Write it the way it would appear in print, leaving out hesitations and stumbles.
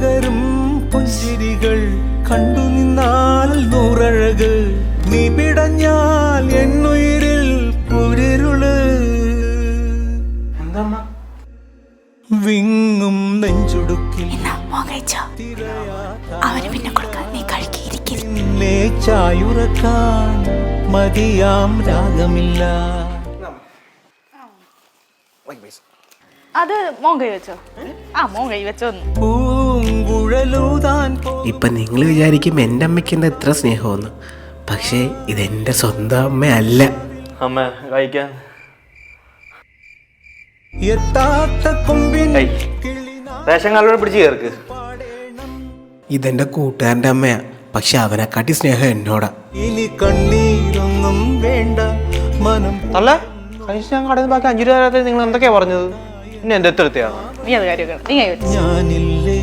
പകരും പുഞ്ചിരികൾ കണ്ടു നിന്നാൽ നൂറഴക് നീ പിടഞ്ഞാൽ എന്നുയിരിൽ കുരിരുള് വിങ്ങും നെഞ്ചുടുക്കിൽ നിന്നെ ചായുറക്കാൻ മതിയാം രാഗമില്ല. അത് മോൻ കൈ വെച്ചോ. മോൻ കൈ വെച്ചോ. പൂങ്കുഴലൂതാൻ ഇപ്പൊ നിങ്ങൾ വിചാരിക്കും എൻ്റെ അമ്മയ്ക്ക് എന്താ ഇത്ര സ്നേഹമെന്ന്. പക്ഷേ ഇതെന്റെ സ്വന്തം അമ്മയല്ല. അമ്മ കഴിക്കാൻ എത്താത്ത കൊമ്പിൻ റേഷൻ കാർഡോടെ പിടിച്ച് ചേർക്ക്. ഇതെന്റെ കൂട്ടുകാരൻ്റെ അമ്മയാ. പക്ഷെ അവനെക്കാട്ടി സ്നേഹം എന്നോടാ. ഇനി കണ്ണീരൊന്നും വേണ്ട മനം അല്ല കഴിച്ച് ഞാൻ കടന്ന് ബാക്കി 5 രൂപ നിങ്ങൾ എന്തൊക്കെയാ പറഞ്ഞത്? പിന്നെ എന്റെ എത്രയാണ് നീ അത് കാര്യമൊക്കെ നീ കൈ വെച്ചു. ഞാനില്ലേ